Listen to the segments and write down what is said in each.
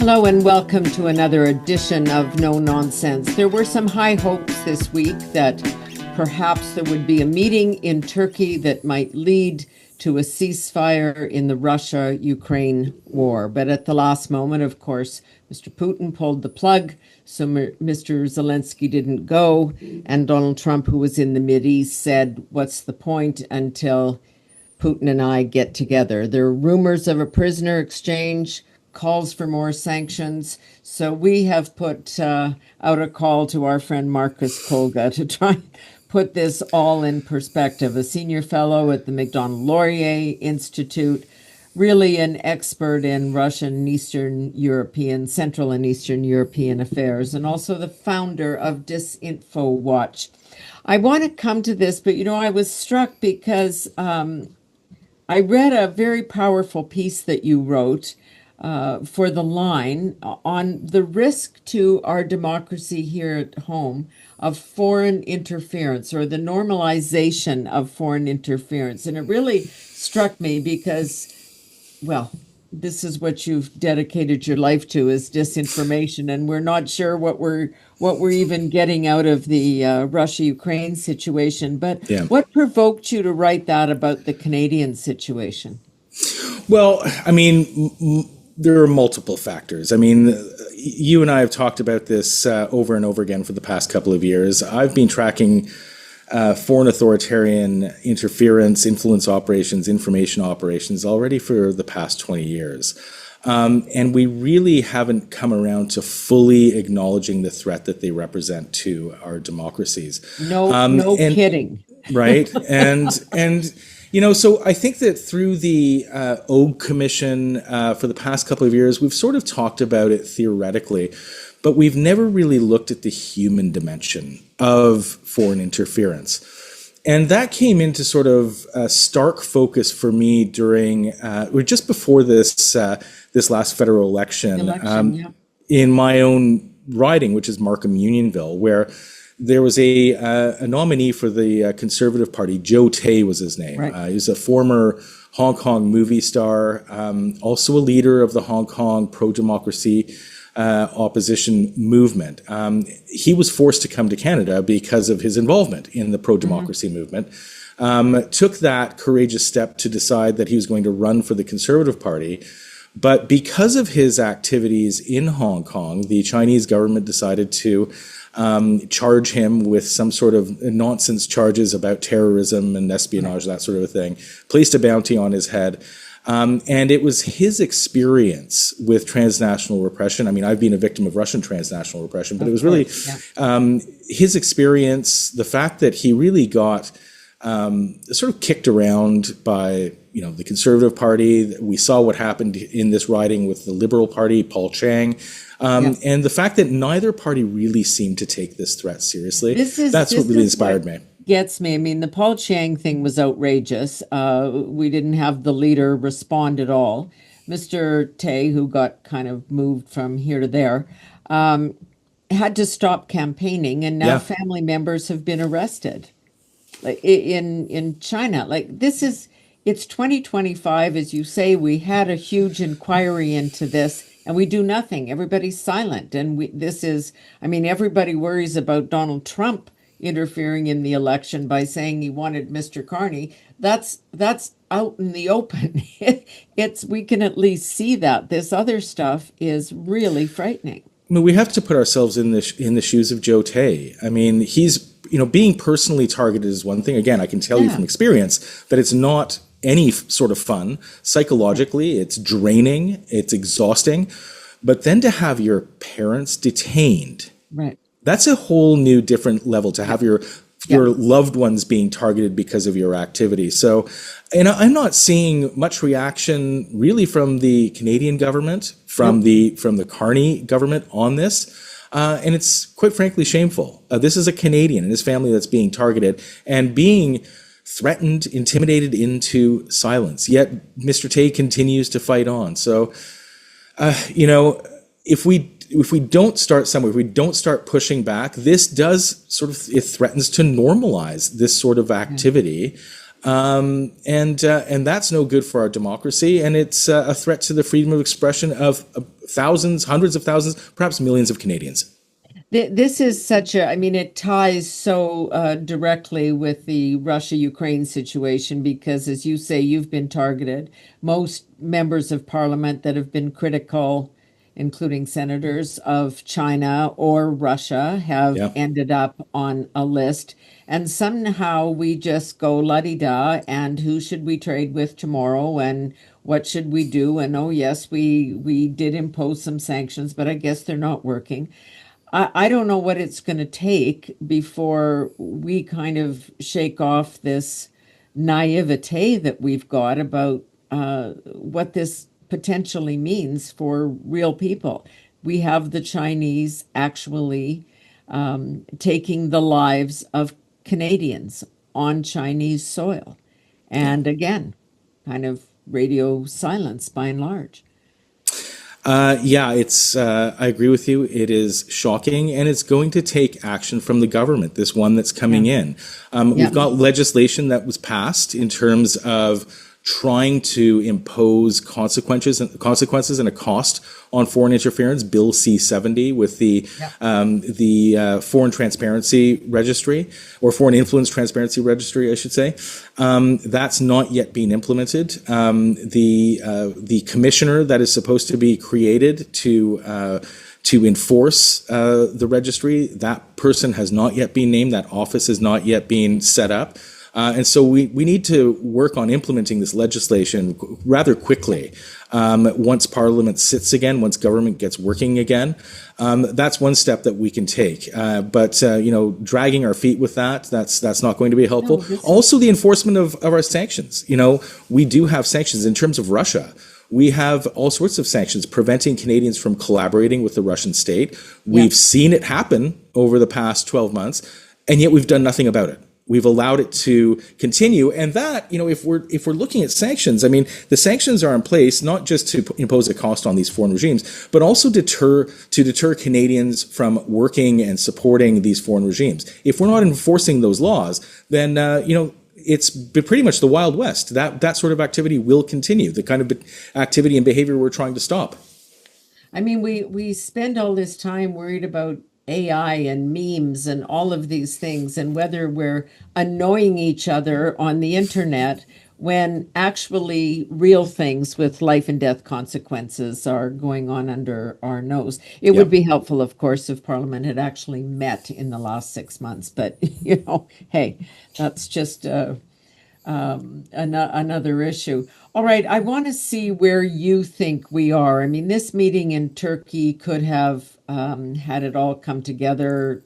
Hello and welcome to another edition of No Nonsense. There were some high hopes this week that perhaps there would be a meeting in Turkey that might lead to a ceasefire in the Russia-Ukraine war. But at the last moment, of course, Mr. Putin pulled the plug, so Mr. Zelensky didn't go, and Donald Trump, who was in the Mideast, said, "What's the point until Putin and I get together?" There are rumors of a prisoner exchange, calls for more sanctions. So we have put out a call to our friend Marcus Kolga to try and put this all in perspective. A senior fellow at the Macdonald-Laurier Institute, really an expert in Russian, Eastern European, Central and Eastern European affairs, and also the founder of Disinfo Watch. I want to come to this, but I was struck because I read a very powerful piece that you wrote for The Line on the risk to our democracy here at home of foreign interference, or the normalization of foreign interference. And it really struck me because, well, this is what you've dedicated your life to, is disinformation, and we're not sure what we're even getting out of the Russia-Ukraine situation. But What provoked you to write that about the Canadian situation? Well, I mean, there are multiple factors. I mean, you and I have talked about this over and over again for the past couple of years. I've been tracking foreign authoritarian interference, influence operations, information operations already for the past 20 years. And we really haven't come around to fully acknowledging the threat that they represent to our democracies. No kidding. Right. So I think that through the OG Commission for the past couple of years, we've sort of talked about it theoretically, but we've never really looked at the human dimension of foreign interference. And that came into sort of stark focus for me during, or just before this last federal election, in my own riding, which is Markham Unionville, where there was a nominee for the Conservative Party. Joe Tay was his name. Right. He was a former Hong Kong movie star, also a leader of the Hong Kong pro-democracy opposition movement. He was forced to come to Canada because of his involvement in the pro-democracy movement. Took that courageous step to decide that he was going to run for the Conservative Party. But because of his activities in Hong Kong, the Chinese government decided to charge him with some sort of nonsense charges about terrorism and espionage, that sort of a thing, placed a bounty on his head. And it was his experience with transnational repression. I mean, I've been a victim of Russian transnational repression, but it was really his experience, the fact that he really got sort of kicked around by the Conservative Party. We saw what happened in this riding with the Liberal Party, Paul Chang. And the fact that neither party really seemed to take this threat seriously, that's what really inspired me. Gets me. I mean, the Paul Chang thing was outrageous. We didn't have the leader respond at all. Mr. Tay, who got kind of moved from here to there, had to stop campaigning, and now family members have been arrested. Like in China, it's 2025, as you say. We had a huge inquiry into this, and we do nothing. Everybody's silent. And everybody worries about Donald Trump interfering in the election by saying he wanted Mr. Carney. That's out in the open. We can at least see that. This other stuff is really frightening. I mean, we have to put ourselves in the shoes of Joe Tay. I mean, he's, being personally targeted is one thing. Again, I can tell you from experience that it's not any sort of fun. Psychologically, it's draining, it's exhausting. But then to have your parents detained, right? That's a whole new different level, to have your loved ones being targeted because of your activity. So, and I'm not seeing much reaction really from the Canadian government, from the Carney government on this. And it's quite frankly shameful. This is a Canadian and his family that's being targeted and being threatened, intimidated into silence. Yet Mr. Tay continues to fight on. So, if we don't start somewhere, if we don't start pushing back, this does it threatens to normalize this sort of activity. And that's no good for our democracy, and it's a threat to the freedom of expression of thousands, hundreds of thousands, perhaps millions of Canadians. This is such a, I mean, it ties so directly with the Russia-Ukraine situation because, as you say, you've been targeted. Most members of parliament that have been critical, including senators of China or Russia, have Yeah. ended up on a list. And somehow we just go la-di-da, and who should we trade with tomorrow? And what should we do? And oh, yes, we did impose some sanctions, but I guess they're not working. I don't know what it's going to take before we kind of shake off this naivete that we've got about what this potentially means for real people. We have the Chinese actually taking the lives of Canadians on Chinese soil. Yeah. And again, kind of radio silence by and large. Yeah, it's. I agree with you. It is shocking, and it's going to take action from the government. This one that's coming Yeah. in. Yeah. We've got legislation that was passed in terms of trying to impose consequences and a cost on foreign interference. Bill C-70 with the Foreign Transparency Registry, or Foreign Influence Transparency Registry, I should say. That's not yet been implemented. The commissioner that is supposed to be created to enforce the registry, that person has not yet been named. That office has not yet been set up. And so we need to work on implementing this legislation rather quickly. Once Parliament sits again, once government gets working again, that's one step that we can take. But dragging our feet with that's not going to be helpful. No, Also, the enforcement of our sanctions. We do have sanctions in terms of Russia. We have all sorts of sanctions preventing Canadians from collaborating with the Russian state. We've seen it happen over the past 12 months, and yet we've done nothing about it. We've allowed it to continue, and that, if we're looking at sanctions, I mean, the sanctions are in place not just to impose a cost on these foreign regimes, but also to deter Canadians from working and supporting these foreign regimes. If we're not enforcing those laws, then it's pretty much the Wild West. That sort of activity will continue. The kind of activity and behavior we're trying to stop. I mean, we spend all this time worried about AI and memes and all of these things and whether we're annoying each other on the internet when actually real things with life and death consequences are going on under our nose. It would Yep. be helpful, of course, if Parliament had actually met in the last 6 months. But, hey, that's just another issue. All right, I want to see where you think we are. I mean, this meeting in Turkey could have, had it all come together,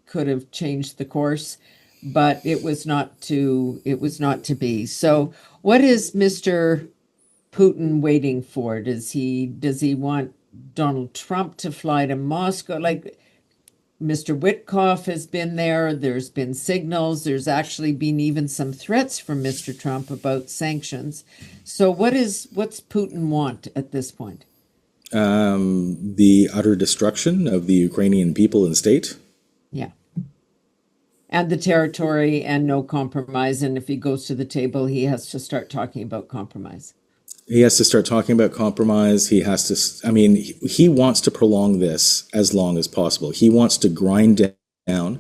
could have changed the course, but it was not to. It was not to be. So, what is Mr. Putin waiting for? Does he want Donald Trump to fly to Moscow? Like, Mr. Witkoff has been there. There's been signals. There's actually been even some threats from Mr. Trump about sanctions. So what's Putin want at this point? The utter destruction of the Ukrainian people and state. Yeah. And the territory and no compromise. And if he goes to the table, he has to start talking about compromise. He has to start talking about compromise. He has to, I mean, he wants to prolong this as long as possible. He wants to grind down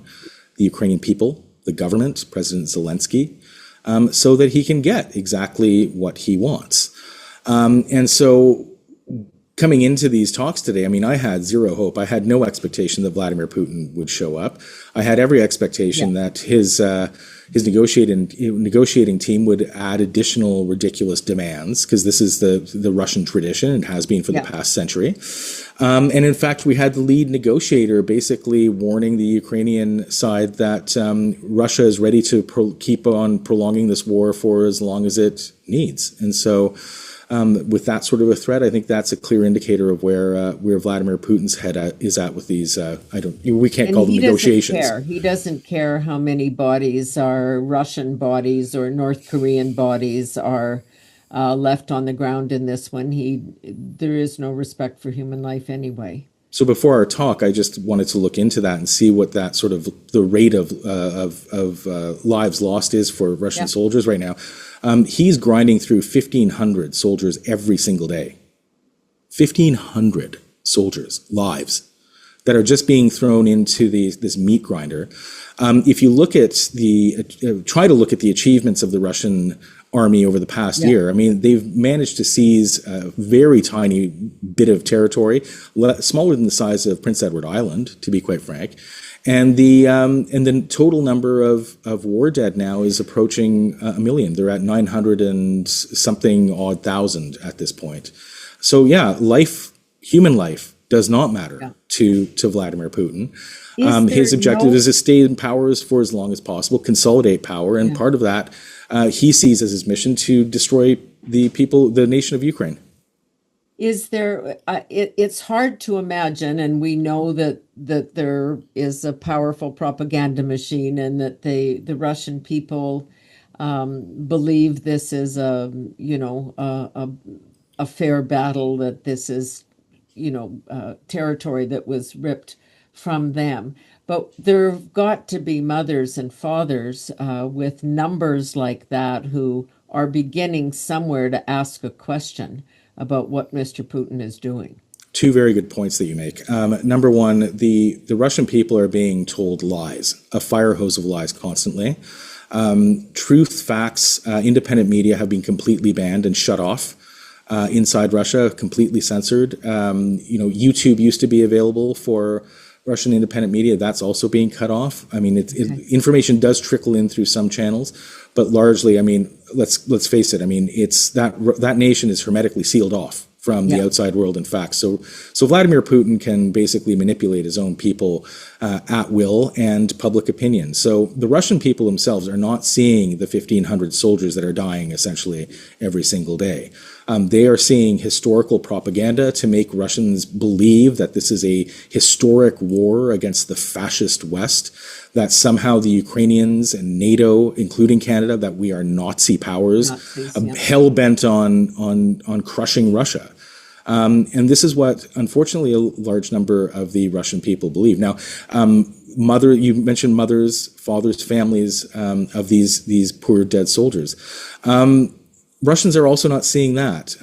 the Ukrainian people, the government, President Zelensky, so that he can get exactly what he wants. And so coming into these talks today, I mean, I had zero hope. I had no expectation that Vladimir Putin would show up. I had every expectation that his negotiating team would add additional ridiculous demands, because this is the Russian tradition and has been for the past century. And in fact, we had the lead negotiator basically warning the Ukrainian side that Russia is ready to keep on prolonging this war for as long as it needs. And so with that sort of a threat, I think that's a clear indicator of where Vladimir Putin's head is at with these. We can't call them negotiations. He doesn't care how many bodies are Russian bodies or North Korean bodies are left on the ground in this one. There is no respect for human life anyway. So before our talk, I just wanted to look into that and see what that sort of the rate of lives lost is for Russian Yeah. soldiers right now. He's grinding through 1,500 soldiers every single day. 1,500 soldiers, lives, that are just being thrown into this meat grinder. If you look at try to look at the achievements of the Russian army over the past Yeah. year, I mean, they've managed to seize a very tiny bit of territory, smaller than the size of Prince Edward Island, to be quite frank. And the total number of war dead now is approaching a million. They're at 900 and something odd thousand at this point. So yeah, human life does not matter Yeah. to Vladimir Putin. Is there His objective no is to stay in power for as long as possible, consolidate power, and part of that he sees as his mission to destroy the nation of Ukraine. Is there, it's hard to imagine, and we know that there is a powerful propaganda machine, and that the Russian people believe this is a fair battle, that this is territory that was ripped from them. But there've got to be mothers and fathers with numbers like that who are beginning somewhere to ask a question about what Mr. Putin is doing. Two very good points that you make. Number one, the Russian people are being told lies, a fire hose of lies constantly. Truth, facts, independent media have been completely banned and shut off. Inside Russia, completely censored. YouTube used to be available for Russian independent media. That's also being cut off. I mean, information does trickle in through some channels, but largely, I mean, let's face it. I mean, it's that nation is hermetically sealed off from the outside world, in fact. So Vladimir Putin can basically manipulate his own people at will and public opinion. So the Russian people themselves are not seeing the 1,500 soldiers that are dying essentially every single day. They are seeing historical propaganda to make Russians believe that this is a historic war against the fascist West, that somehow the Ukrainians and NATO, including Canada, that we are Nazi powers, hell-bent on crushing Russia. And this is what, unfortunately, a large number of the Russian people believe. Now, you mentioned mothers, fathers, families of these poor dead soldiers. Russians are also not seeing that.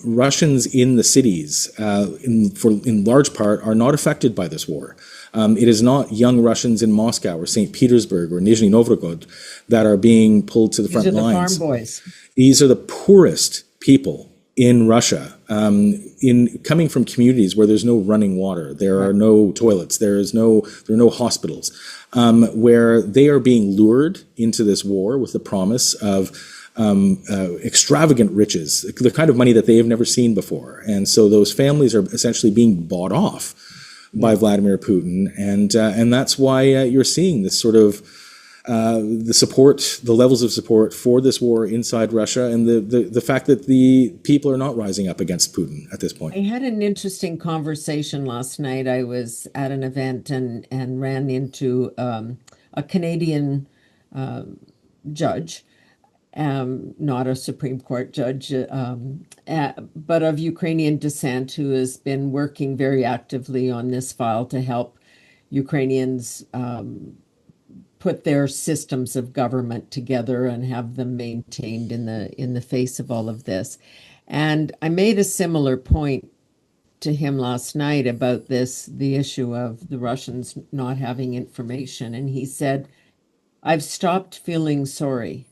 Russians in the cities, in large part, are not affected by this war. It is not young Russians in Moscow or St. Petersburg or Nizhny Novgorod that are being pulled to the front lines. These are the farm boys. These are the poorest people in Russia, coming from communities where there's no running water, there are no toilets, there are no hospitals, where they are being lured into this war with the promise of extravagant riches, the kind of money that they have never seen before. And so those families are essentially being bought off by Vladimir Putin. And that's why you're seeing this sort of the levels of support for this war inside Russia, and the fact that the people are not rising up against Putin at this point. I had an interesting conversation last night. I was at an event and ran into a Canadian judge, not a Supreme Court judge, but of Ukrainian descent, who has been working very actively on this file to help Ukrainians put their systems of government together and have them maintained in the face of all of this. And I made a similar point to him last night about the issue of the Russians not having information. And he said, I've stopped feeling sorry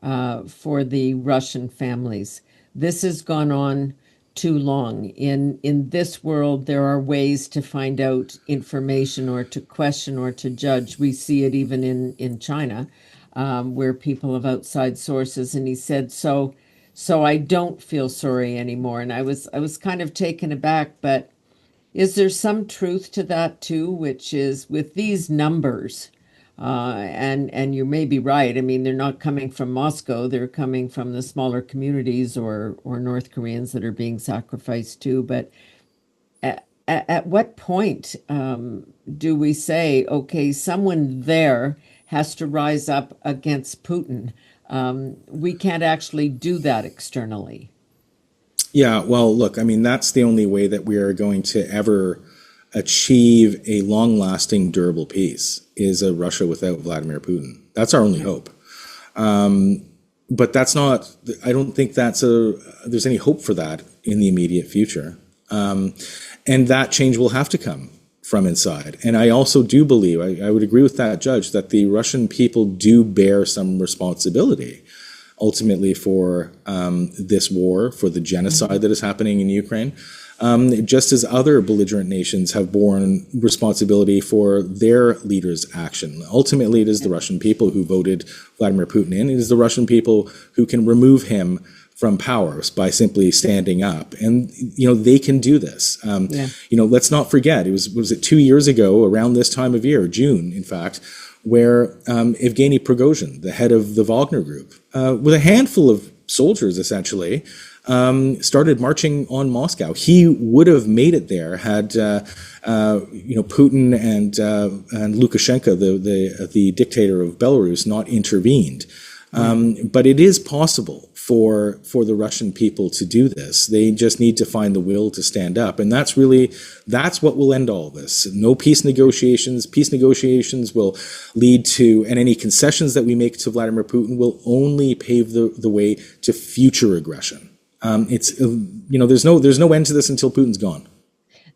for the Russian families. This has gone on too long. In this world, there are ways to find out information or to question or to judge. We see it even in China, where people have outside sources. And he said, so I don't feel sorry anymore. And I was kind of taken aback, but is there some truth to that too, which is with these numbers? And you may be right. I mean, they're not coming from Moscow. They're coming from the smaller communities or North Koreans that are being sacrificed too. But at what point do we say, okay, someone there has to rise up against Putin? We can't actually do that externally. Yeah, well, look, I mean, that's the only way that we are going to ever achieve a long-lasting, durable peace is a Russia without Vladimir Putin. That's our only hope. But that's not, I don't think there's any hope for that in the immediate future. And that change will have to come from inside. And I also do believe, I would agree with that judge, that the Russian people do bear some responsibility ultimately for this war, for the genocide that is happening in Ukraine, just as other belligerent nations have borne responsibility for their leaders' action. Ultimately, it is the Russian people who voted Vladimir Putin in. It is the Russian people who can remove him from power by simply standing up. And, they can do this. Let's not forget, was it 2 years ago, around this time of year, June, in fact, where Evgeny Prigozhin, the head of the Wagner Group, with a handful of soldiers, essentially, started marching on Moscow. He would have made it there had Putin and Lukashenko, the dictator of Belarus, not intervened. But it is possible for the Russian people to do this. They just need to find the will to stand up. And that's what will end all this. No peace negotiations. Peace negotiations will lead to, and any concessions that we make to Vladimir Putin will only pave the way to future aggression. There's no end to this until Putin's gone.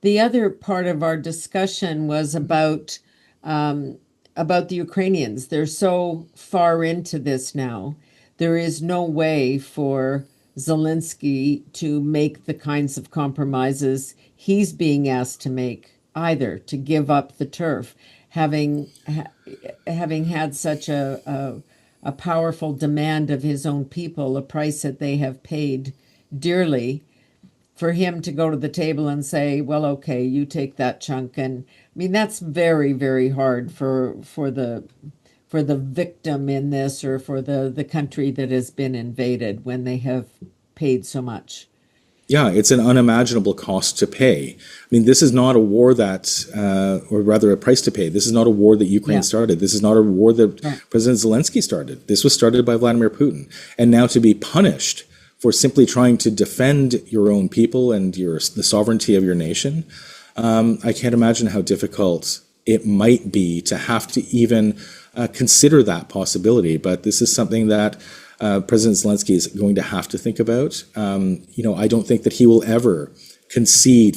The other part of our discussion was about the Ukrainians. They're so far into this now. There is no way for Zelensky to make the kinds of compromises he's being asked to make either, to give up the turf, having had such a powerful demand of his own people, a price that they have paid dearly, for him to go to the table and say, well, okay, you take that chunk. And I mean, that's very, very hard for the victim in this, or for the country that has been invaded, when they have paid so much. Yeah, it's an unimaginable cost to pay. I mean, this is not a war or rather a price to pay. This is not a war that Ukraine started. This is not a war that President Zelensky started. This was started by Vladimir Putin. And now to be punished for simply trying to defend your own people and the sovereignty of your nation, I can't imagine how difficult it might be to have to even consider that possibility. But this is something that President Zelensky is going to have to think about. I don't think that he will ever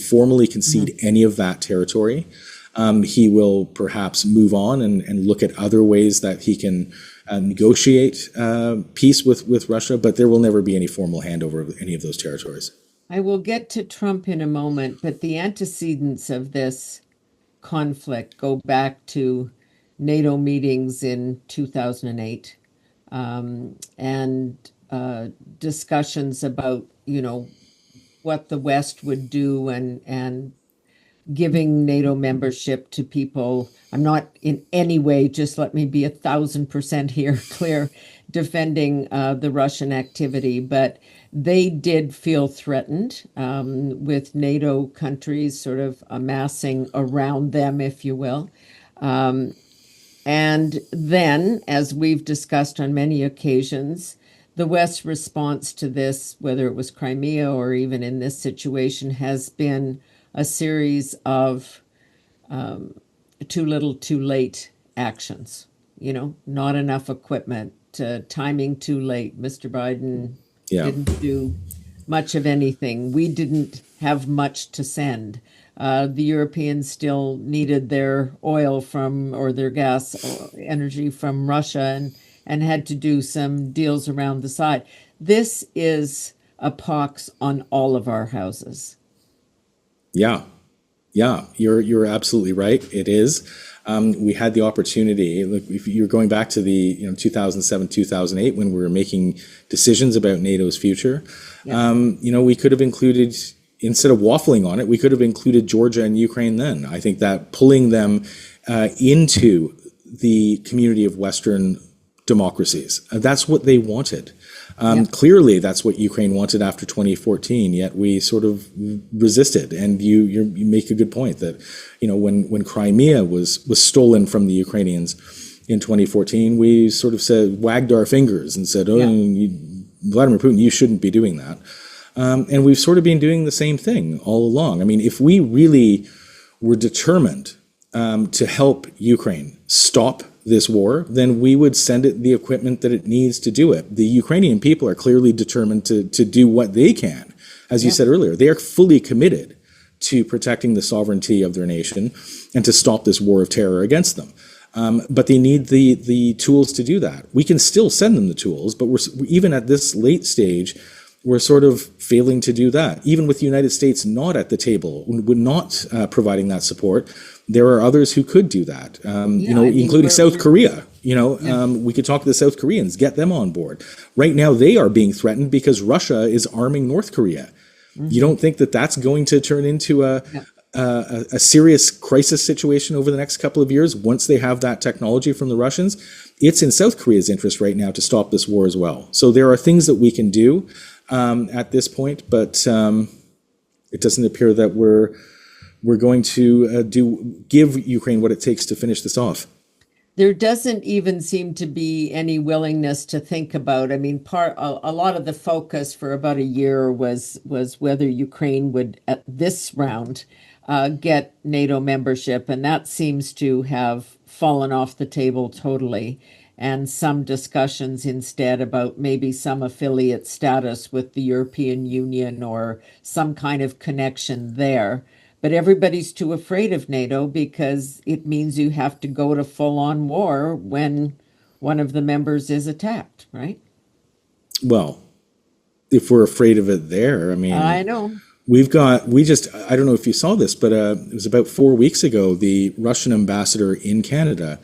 formally concede any of that territory. He will perhaps move on and look at other ways that he can negotiate peace with Russia, but there will never be any formal handover of any of those territories. I will get to Trump in a moment, but the antecedents of this conflict go back to NATO meetings in 2008 and discussions about, what the West would do and giving NATO membership to people. I'm not in any way, just let me be 1,000% here clear, defending the Russian activity, but they did feel threatened with NATO countries sort of amassing around them, if you will. And then, as we've discussed on many occasions, the West's response to this, whether it was Crimea or even in this situation, has been a series of too little, too late actions. Not enough equipment, timing too late. Mr. Biden didn't do much of anything. We didn't have much to send. The Europeans still needed their oil or their gas energy from Russia and had to do some deals around the side. This is a pox on all of our houses. Yeah, you're absolutely right. It is. We had the opportunity. Look, if you're going back to the 2007, 2008, when we were making decisions about NATO's future, we could have included, instead of waffling on it, we could have included Georgia and Ukraine then. I think that pulling them into the community of Western democracies, that's what they wanted. Clearly, that's what Ukraine wanted after 2014, yet we sort of resisted. And you make a good point that, when Crimea was stolen from the Ukrainians in 2014, we sort of wagged our fingers and said, Vladimir Putin, you shouldn't be doing that. And we've sort of been doing the same thing all along. I mean, if we really were determined to help Ukraine stop this war, then we would send it the equipment that it needs to do it. The Ukrainian people are clearly determined to do what they can. As you said earlier, they are fully committed to protecting the sovereignty of their nation and to stop this war of terror against them. But they need the tools to do that. We can still send them the tools, but we're even at this late stage, we're sort of failing to do that. Even with the United States not at the table, not providing that support, there are others who could do that. Including South Korea. We could talk to the South Koreans, get them on board. Right now, they are being threatened because Russia is arming North Korea. You don't think that that's going to turn into a serious crisis situation over the next couple of years once they have that technology from the Russians? It's in South Korea's interest right now to stop this war as well. So there are things that we can do at this point, but it doesn't appear that we're going to give Ukraine what it takes to finish this off. There doesn't even seem to be any willingness to think about. I mean, a lot of the focus for about a year was whether Ukraine would, at this round, get NATO membership, and that seems to have fallen off the table totally. And some discussions instead about maybe some affiliate status with the European Union or some kind of connection there. But everybody's too afraid of NATO because it means you have to go to full-on war when one of the members is attacked, right? Well, if we're afraid of it there, I mean, I know. I don't know if you saw this, but it was about 4 weeks ago, the Russian ambassador in Canada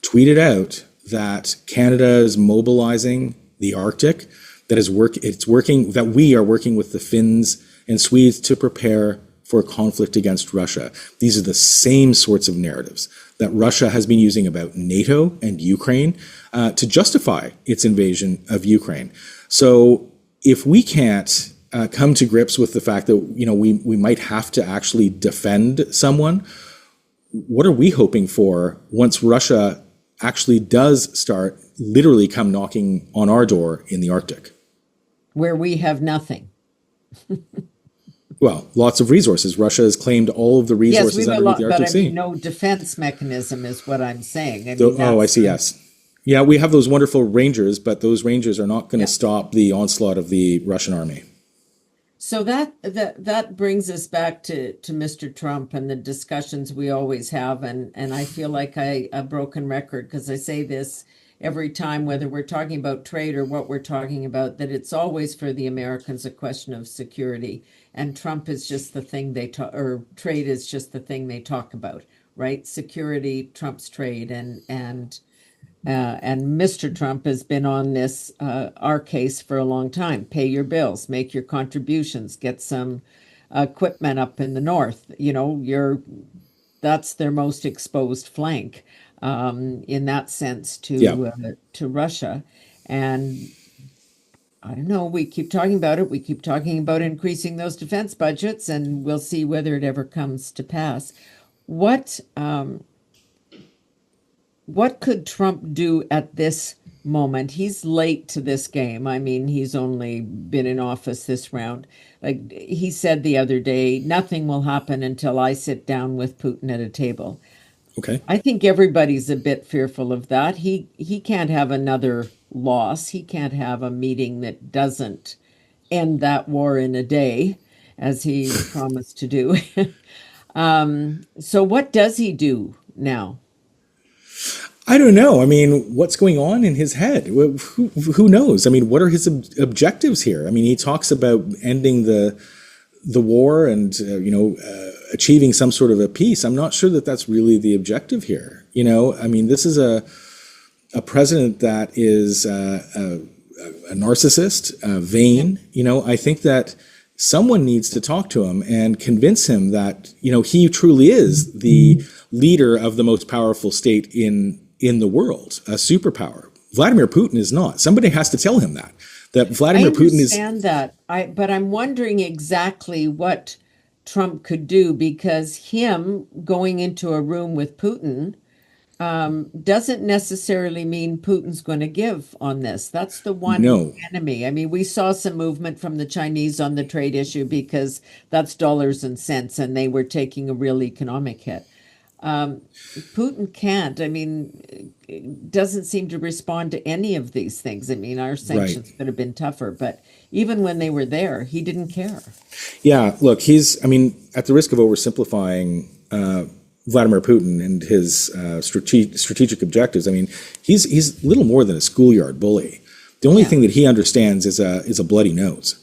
tweeted out that Canada is mobilizing the Arctic, that we are working with the Finns and Swedes to prepare for a conflict against Russia. These are the same sorts of narratives that Russia has been using about NATO and Ukraine to justify its invasion of Ukraine. So if we can't come to grips with the fact that we might have to actually defend someone, what are we hoping for once Russia actually does start literally come knocking on our door in the Arctic? Where we have nothing. Well, lots of resources. Russia has claimed all of the resources yes, underneath the Arctic Sea. But no defense mechanism is what I'm saying. I see, yes. Yeah, we have those wonderful Rangers, but those Rangers are not going to stop the onslaught of the Russian army. So that brings us back to Mr. Trump and the discussions we always have. And I feel like a broken record because I say this every time, whether we're talking about trade or what we're talking about, that it's always for the Americans a question of security. And Trump is just the thing or trade is just the thing they talk about, right? Security trumps trade. And Mr. Trump has been on this, our case for a long time. Pay your bills, make your contributions, get some equipment up in the north. That's their most exposed flank in that sense to Russia. And I don't know, we keep talking about it. We keep talking about increasing those defense budgets, and we'll see whether it ever comes to pass. What could Trump do at this moment? He's late to this game. I mean, he's only been in office this round. Like he said the other day, nothing will happen until I sit down with Putin at a table. Okay. I think everybody's a bit fearful of that. He can't have another loss. He can't have a meeting that doesn't end that war in a day, as he promised to do. So what does he do now? I don't know. I mean, what's going on in his head? Who knows? I mean, what are his objectives here? I mean, he talks about ending the war and achieving some sort of a peace. I'm not sure that that's really the objective here. I mean, this is a president that is a narcissist, vain. I think that someone needs to talk to him and convince him that he truly is the leader of the most powerful state in the world, a superpower. Vladimir Putin is not. Somebody has to tell him that Vladimir Putin is. I understand that. But I'm wondering exactly what Trump could do, because him going into a room with Putin doesn't necessarily mean Putin's going to give on this. That's the one No. enemy. I mean, we saw some movement from the Chinese on the trade issue because that's dollars and cents, and they were taking a real economic hit. Um, Putin can't. I mean, doesn't seem to respond to any of these things. I mean, our Right. sanctions could have been tougher, but even when they were there, he didn't care. Yeah, look, I mean, at the risk of oversimplifying Vladimir Putin and his strategic objectives, I mean, he's little more than a schoolyard bully. The only Yeah, thing that he understands is a bloody nose.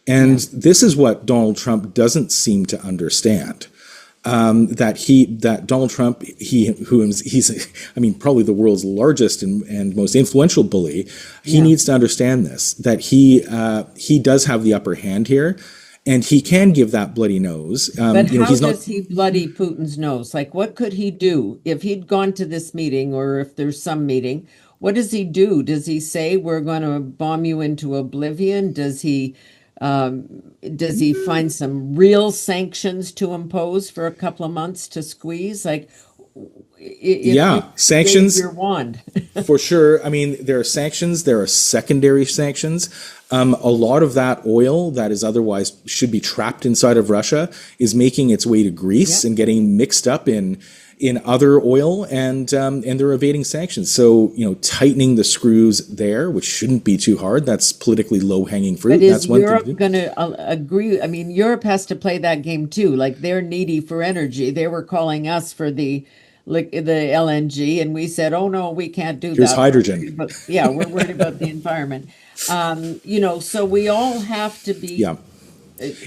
And yeah. this is what Donald Trump doesn't seem to understand. That Donald Trump, he's I mean, probably the world's largest and most influential bully. He Yeah. needs to understand this, that he does have the upper hand here, and he can give that bloody nose. But how He's not. does he bloody Putin's nose? Like, what could he do if he'd gone to this meeting or if there's some meeting? What does he do? Does he say we're going to bomb you into oblivion? Does he find some real sanctions to impose for a couple of months to squeeze? Like, if you Yeah, wave sanctions. your wand. For sure. I mean, there are sanctions, there are secondary sanctions. A lot of that oil that is otherwise should be trapped inside of Russia is making its way to Greece Yeah. and getting mixed up in other oil, and they're evading sanctions. So, tightening the screws there, which shouldn't be too hard. That's politically low hanging But fruit. is That's one thing to Europe do. going to agree? I mean, Europe has to play that game too. Like they're needy for energy. They were calling us for the LNG, and we said, "Oh no, we can't do Here's that." hydrogen. But yeah, we're worried about the environment. So we all have to be Yeah.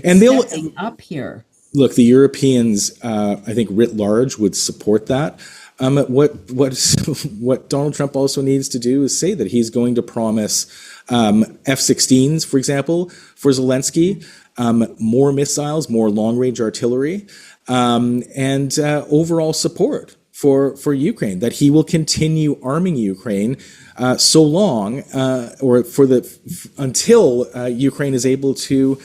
And they'll stepping up here. look, the Europeans, I think, writ large, would support that. What Donald Trump also needs to do is say that he's going to promise F-16s, for example, for Zelensky, more missiles, more long-range artillery, and overall support for Ukraine. That he will continue arming Ukraine so long, or until Ukraine is able to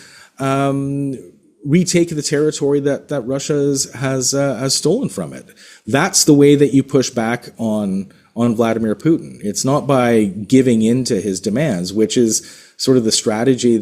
retake the territory that Russia has stolen from it. That's the way that you push back on Vladimir Putin. It's not by giving in to his demands, which is sort of the strategy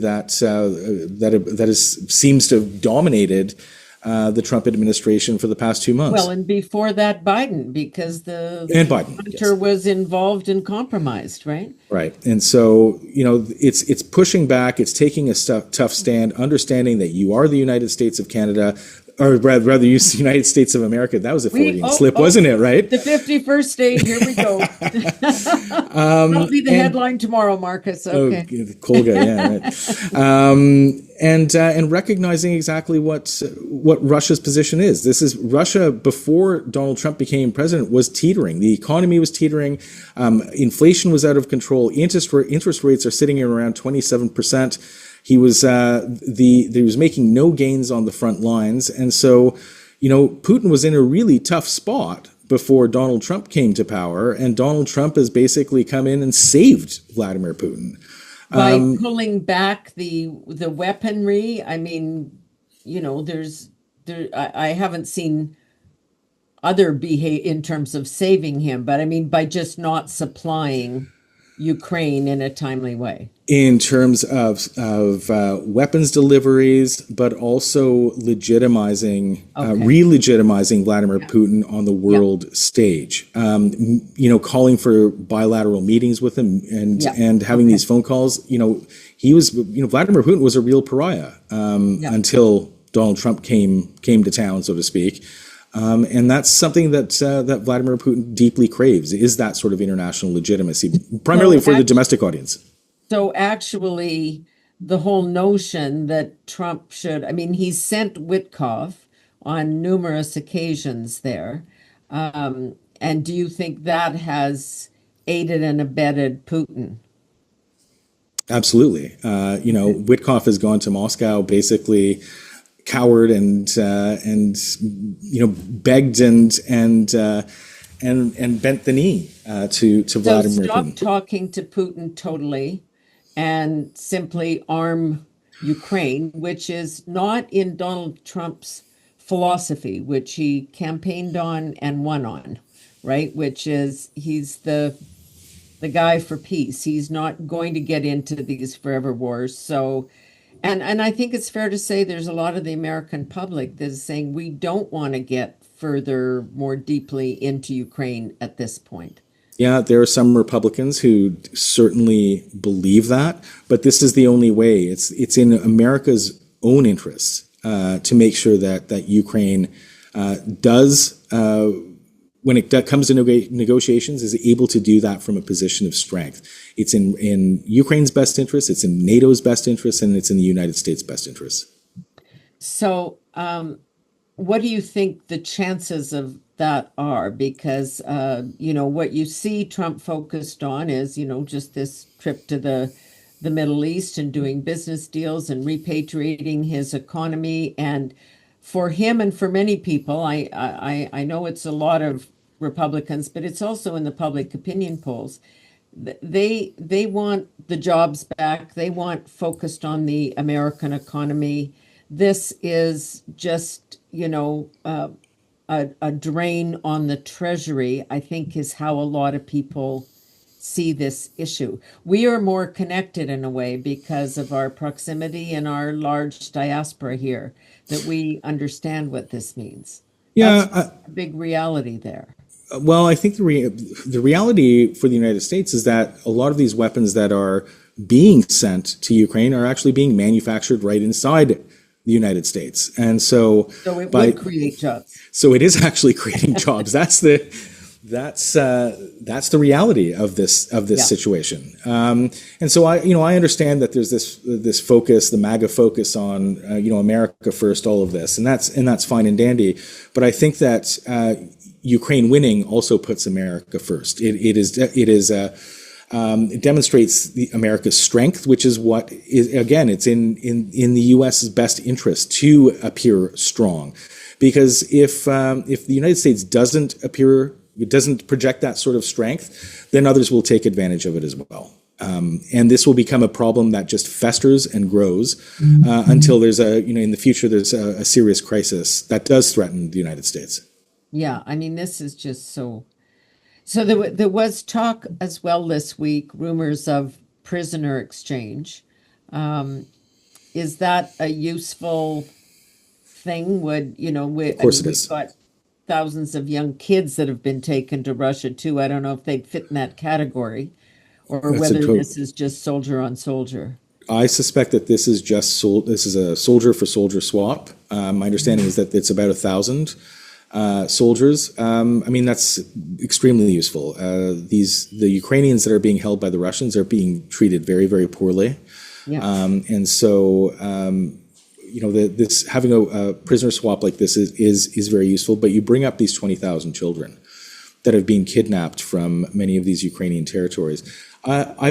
seems to have dominated the Trump administration for the past 2 months. Well, and before that, Biden, because And Biden, hunter yes. was involved and compromised, right? Right. And so, it's pushing back, it's taking a tough stand, understanding that you are the United States of Canada, or rather, you the United States of America. That was a Freudian slip, wasn't it? Right? The 51st state. Here we go. That'll be the headline tomorrow, Marcus. Okay. Kolga, yeah. Right. And recognizing exactly what Russia's position is. This is Russia before Donald Trump became president was teetering. The economy was teetering. Inflation was out of control. Interest rates are sitting at around 27%. He was making no gains on the front lines, and so Putin was in a really tough spot before Donald Trump came to power, and Donald Trump has basically come in and saved Vladimir Putin. By pulling back the weaponry. I mean, I haven't seen other behave in terms of saving him, but I mean by just not supplying Ukraine in a timely way. In terms of weapons deliveries, but also re-legitimizing Vladimir Putin on the world stage. Calling for bilateral meetings with him and having these phone calls. Vladimir Putin was a real pariah until Donald Trump came to town, so to speak. And that's something that Vladimir Putin deeply craves, is that sort of international legitimacy, primarily for the domestic audience. So actually, the whole notion that Trump should, I mean, he's sent Witkoff on numerous occasions there. And do you think that has aided and abetted Putin? Absolutely. Witkoff has gone to Moscow, basically cowered and begged and bent the knee to Vladimir Stop Putin. talking to Putin totally and simply arm Ukraine, which is not in Donald Trump's philosophy, which he campaigned on and won on. right? Which is he's the guy for peace. He's not going to get into these forever wars. So, and I think it's fair to say there's a lot of the American public that is saying we don't want to get further, more deeply into Ukraine at this point. Yeah, there are some Republicans who certainly believe that, but this is the only way. It's in America's own interests to make sure that Ukraine does, when it comes to negotiations, is able to do that from a position of strength. It's in Ukraine's best interest, it's in NATO's best interest, and it's in the United States' best interest. So, what do you think the chances of that are? Because, what you see Trump focused on is, just this trip to the Middle East and doing business deals and repatriating his economy. And for him and for many people, I know it's a lot of Republicans, but it's also in the public opinion polls. They want the jobs back. They want focused on the American economy. This is just, a drain on the treasury, I think, is how a lot of people see this issue. We are more connected in a way because of our proximity and our large diaspora here, that we understand what this means. That's Yeah, a big reality there. well, I think the reality for the United States is that a lot of these weapons that are being sent to Ukraine are actually being manufactured right inside the United States, and so So it by would create jobs. so it is actually creating jobs. That's the reality of this Yeah. situation. And so I understand that there's this focus, the MAGA focus on America first, all of this, and that's fine and dandy. But I think that Ukraine winning also puts America first. It demonstrates America's strength, which is what is, again, it's in the U.S.'s best interest to appear strong, because if the United States doesn't project that sort of strength, then others will take advantage of it as well. And this will become a problem that just festers and grows until in the future, there's a serious crisis that does threaten the United States. Yeah, I mean, this is just so. So there was talk as well this week, rumors of prisoner exchange. Um, is that a useful thing? Of course it We've is. got thousands of young kids that have been taken to Russia too. I don't know if they'd fit in that category or That's a whether to- this is just soldier on soldier. I suspect that this is this is a soldier for soldier swap. My understanding is that it's about 1,000 soldiers. I mean, that's extremely useful. The Ukrainians that are being held by the Russians are being treated very, very poorly. Yeah. And so, this having a prisoner swap like this is very useful. But you bring up these 20,000 children that have been kidnapped from many of these Ukrainian territories. I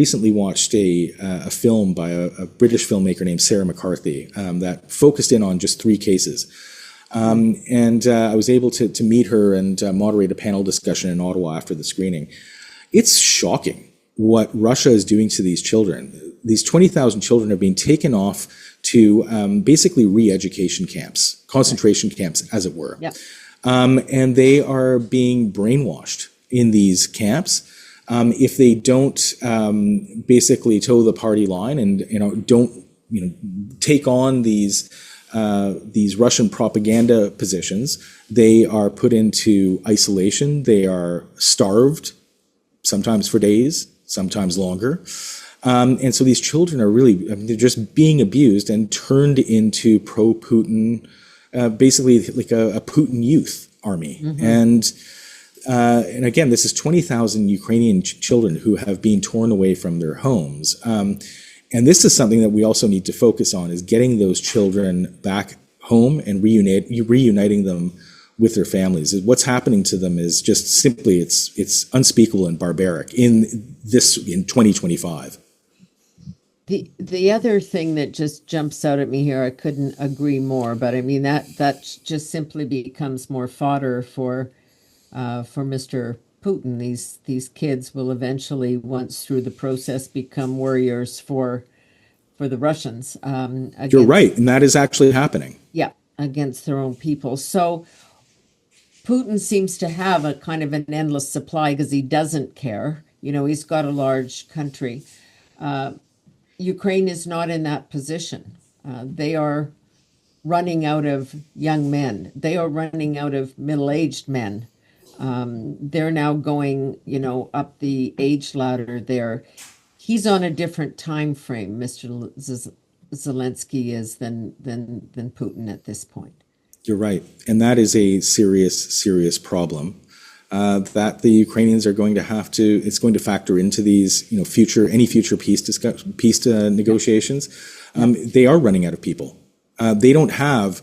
recently watched a film by a British filmmaker named Sarah McCarthy that focused in on just 3 cases. And I was able to meet her and moderate a panel discussion in Ottawa after the screening. It's shocking what Russia is doing to these children. These 20,000 children are being taken off to basically re-education camps, concentration camps, as it were. Yeah. And they are being brainwashed in these camps. If they don't basically toe the party line and don't take on these Russian propaganda positions, they are put into isolation. They are starved, sometimes for days, sometimes longer. And so these children are really, they're just being abused and turned into pro-Putin, basically like a Putin youth army. Mm-hmm. And again, this is 20,000 Ukrainian children who have been torn away from their homes. And this is something that we also need to focus on, is getting those children back home and reuniting them with their families. What's happening to them is just simply, it's unspeakable and barbaric in 2025. The other thing that just jumps out at me here, I couldn't agree more, but I mean that just simply becomes more fodder for Mr. Putin. These kids will eventually, once through the process, become warriors for the Russians. You're right, and that is actually happening. Yeah, against their own people. So Putin seems to have a kind of an endless supply because he doesn't care. You know, he's got a large country. Ukraine is not in that position. They are running out of young men. They are running out of middle-aged men. They're now going, you know, up the age ladder there. He's on a different time frame, Mr. Zelensky is than Putin at this point. You're right. And that is a serious, serious problem that the Ukrainians are going to have to, it's going to factor into these, you know, any future peace negotiations. They are running out of people. They don't have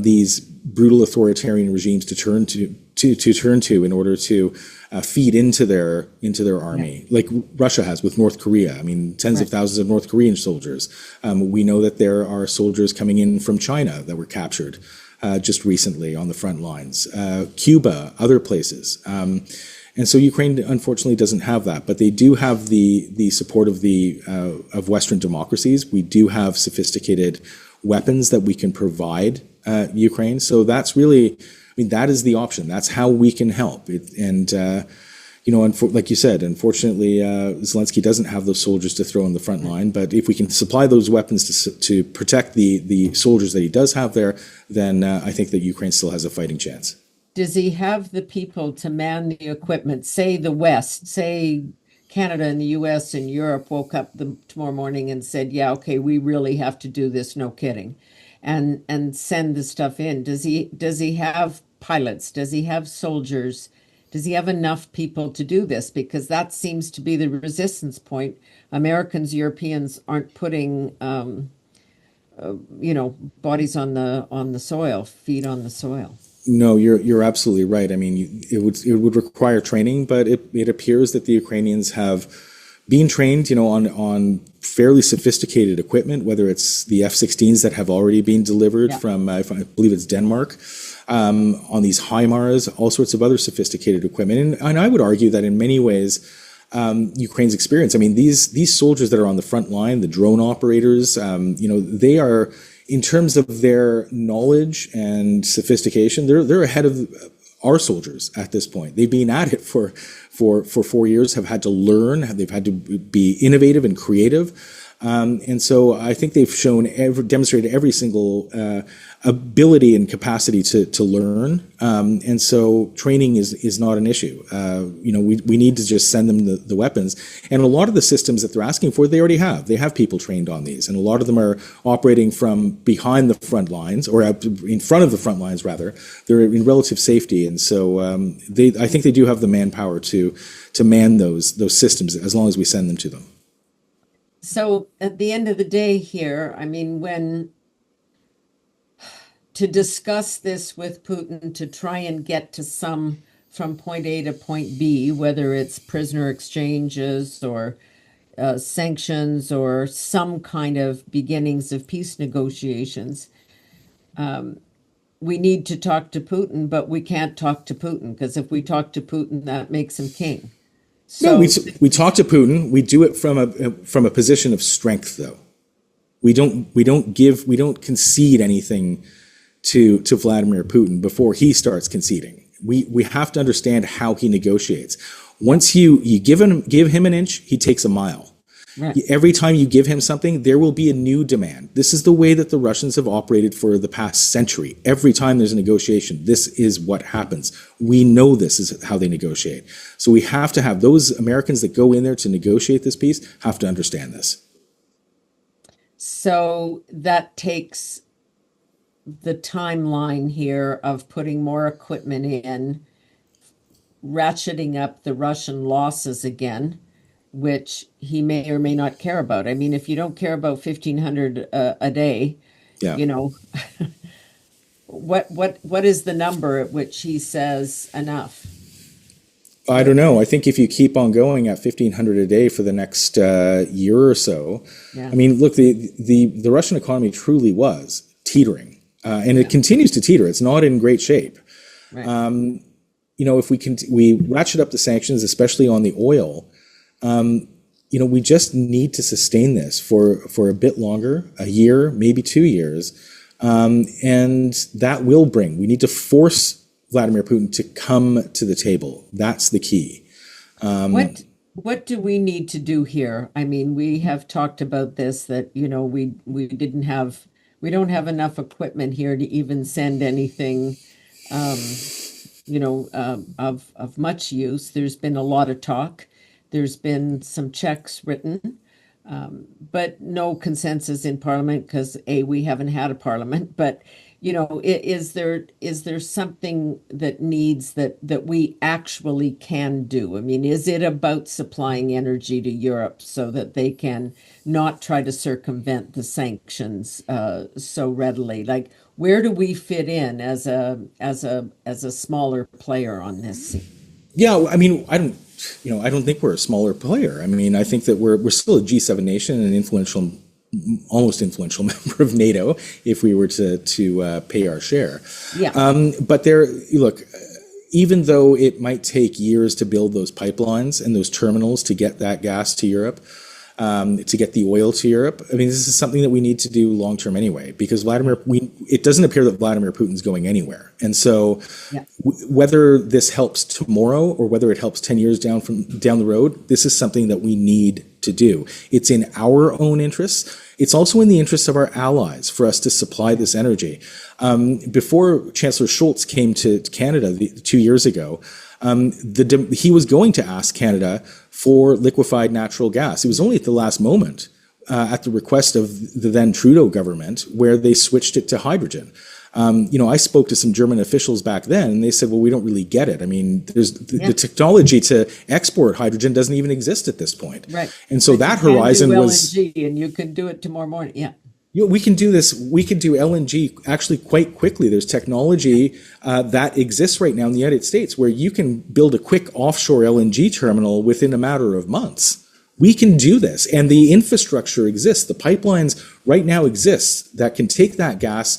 these brutal authoritarian regimes to turn to in order to feed into their army, like Russia has with North Korea. I mean, tens of thousands of North Korean soldiers. We know that there are soldiers coming in from China that were captured just recently on the front lines. Cuba, other places. And so Ukraine unfortunately doesn't have that, but they do have the support of Western democracies. We do have sophisticated weapons that we can provide Ukraine. So that's really, I mean, that is the option. That's how we can help. You know, like you said, unfortunately, Zelensky doesn't have those soldiers to throw in the front line. But if we can supply those weapons to protect the soldiers that he does have there, then I think that Ukraine still has a fighting chance. Does he have the people to man the equipment? Say the West, say Canada and the US and Europe woke up tomorrow morning and said, yeah, okay, we really have to do this, no kidding, and send the stuff in. Does he have pilots? Does he have soldiers? Does he have enough people to do this? Because that seems to be the resistance point. Americans, Europeans aren't putting, you know, bodies on the soil, feet on the soil. No, you're absolutely right. I mean, it would require training, but it appears that the Ukrainians have been trained, you know, on fairly sophisticated equipment, whether it's the F-16s that have already been delivered from, I believe it's Denmark, on these HIMARS, all sorts of other sophisticated equipment. And I would argue that in many ways, Ukraine's experience, I mean, these soldiers that are on the front line, the drone operators, you know, they are, in terms of their knowledge and sophistication, they're ahead of our soldiers at this point. They've been at it for 4 years, have had to learn, they've had to be innovative and creative. And so I think they've demonstrated every single ability and capacity to learn. And so training is not an issue. You know, we need to just send them the weapons. And a lot of the systems that they're asking for, they already have. They have people trained on these. And a lot of them are operating from behind the front lines, or in front of the front lines, rather. They're in relative safety. And so I think they do have the manpower to man those systems as long as we send them to them. So at the end of the day here, I mean, to discuss this with Putin, to try and get to from point A to point B, whether it's prisoner exchanges or sanctions or some kind of beginnings of peace negotiations, we need to talk to Putin, but we can't talk to Putin, because if we talk to Putin, that makes him king. So, no, we talk to Putin. We do it from a position of strength, though. We don't concede anything to Vladimir Putin before he starts conceding. We have to understand how he negotiates. Once you give him an inch, he takes a mile. Right. Every time you give him something, there will be a new demand. This is the way that the Russians have operated for the past century. Every time there's a negotiation, this is what happens. We know this is how they negotiate. So we have to have those Americans that go in there to negotiate this peace have to understand this. So that takes the timeline here of putting more equipment in, ratcheting up the Russian losses again, which he may or may not care about. I mean, if you don't care about 1,500 a day, you know, what is the number at which he says enough? I don't know. I think if you keep on going at 1,500 a day for the next year or so, I mean, look, the Russian economy truly was teetering, and it continues to teeter. It's not in great shape. Right. You know, if we ratchet up the sanctions, especially on the oil. You know, we just need to sustain this for a bit longer, a year, maybe 2 years. And that will we need to force Vladimir Putin to come to the table. That's the key. What what do we need to do here? I mean, we have talked about this that, we don't have enough equipment here to even send anything um, of much use. There's been a lot of talk. There's been some checks written, but no consensus in Parliament because we haven't had a Parliament. But is there something that needs that we actually can do? I mean, is it about supplying energy to Europe so that they can not try to circumvent the sanctions so readily? Like, where do we fit in as a smaller player on this scene? Yeah, I mean, I don't think we're a smaller player. I mean, I think that we're still a G7 nation and an influential, almost influential member of NATO if we were to pay our share. Yeah. But look, even though it might take years to build those pipelines and those terminals to get that gas to Europe, to get the oil to Europe. I mean, this is something that we need to do long term anyway, because it doesn't appear that Vladimir Putin's going anywhere. And so Yeah. whether this helps tomorrow or whether it helps 10 years down the road, this is something that we need to do. It's in our own interests. It's also in the interests of our allies for us to supply this energy. Before Chancellor Scholz came to Canada 2 years ago, he was going to ask Canada for liquefied natural gas. It was only at the last moment, at the request of the then Trudeau government, where they switched it to hydrogen. I spoke to some German officials back then, and they said, well, we don't really get it. I mean, the technology to export hydrogen doesn't even exist at this point. Right. And so But that you can horizon do was, LNG, and you can do it tomorrow morning. Yeah. we can do this. We can do LNG actually quite quickly. There's technology that exists right now in the United States where you can build a quick offshore LNG terminal within a matter of months. We can do this, and the infrastructure exists. The pipelines right now exist that can take that gas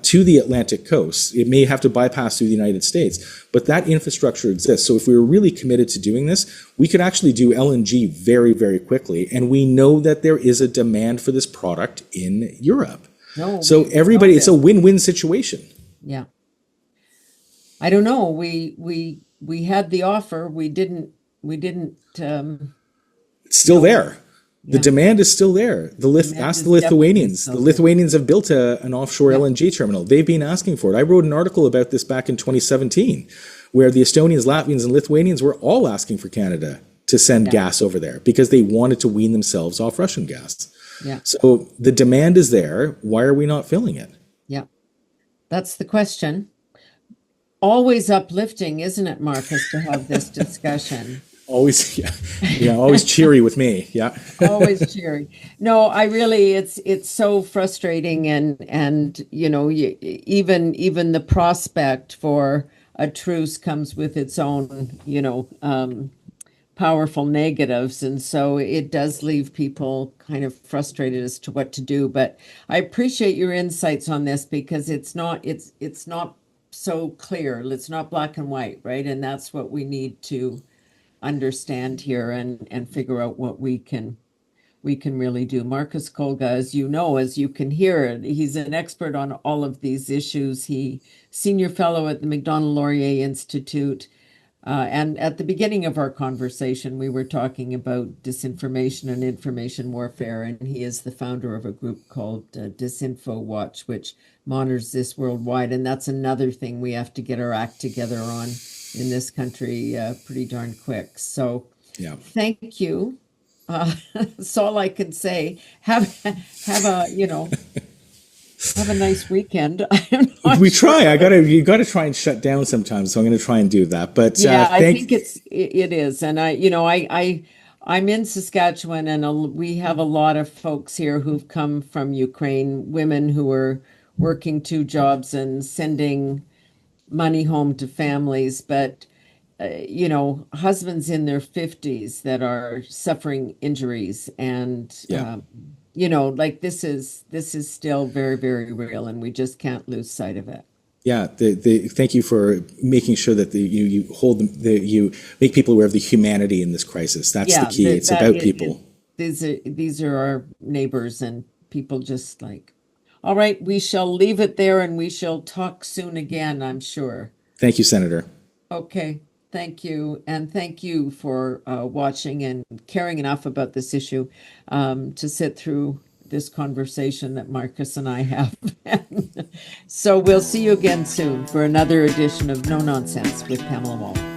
to the Atlantic coast. It may have to bypass through the United States, but that infrastructure exists. So if we were really committed to doing this, we could actually do LNG very, very quickly. And we know that there is a demand for this product in Europe. No, So everybody, it's a win-win situation. Yeah. I don't know. We had the offer. We didn't It's still there. The Yeah. demand is still there. Demand Ask is the definitely Lithuanians. still The there. Lithuanians have built an offshore Yeah. LNG terminal. They've been asking for it. I wrote an article about this back in 2017, where the Estonians, Latvians, and Lithuanians were all asking for Canada to send Yeah. gas over there because they wanted to wean themselves off Russian gas. Yeah. So the demand is there. Why are we not filling it? Yeah. That's the question. Always uplifting, isn't it, Marcus, to have this discussion? Always, yeah, always cheery with me. Yeah. Always cheery. No, I really, it's so frustrating, and even the prospect for a truce comes with its own powerful negatives, and so it does leave people kind of frustrated as to what to do. But I appreciate your insights on this because it's not so clear. It's not black and white, right? And that's what we need to understand here and figure out what we can really do. Marcus Kolga, as you know, as you can hear, he's an expert on all of these issues. He senior fellow at the Macdonald-Laurier Institute. And at the beginning of our conversation, we were talking about disinformation and information warfare, and he is the founder of a group called Disinfo Watch, which monitors this worldwide. And that's another thing we have to get our act together on in this country pretty darn quick. So Yeah. thank you. That's all I can say. Have a nice weekend. I'm not We sure. try. You gotta try and shut down sometimes. So I'm gonna try and do that. But Yeah, I thank. think it is, and I'm in Saskatchewan, and we have a lot of folks here who've come from Ukraine, women who are working two jobs and sending money home to families, but husbands in their 50s that are suffering injuries, and Yeah. like this is still very, very real, and we just can't lose sight of it. Yeah, thank you for making sure that you hold you make people aware of the humanity in this crisis. That's the Yeah, key. It's about people. these are our neighbors, and people just like, all right, we shall leave it there, and we shall talk soon again, I'm sure. Thank you, Senator. Okay, thank you. And thank you for watching and caring enough about this issue to sit through this conversation that Marcus and I have. So we'll see you again soon for another edition of No Nonsense with Pamela Wall.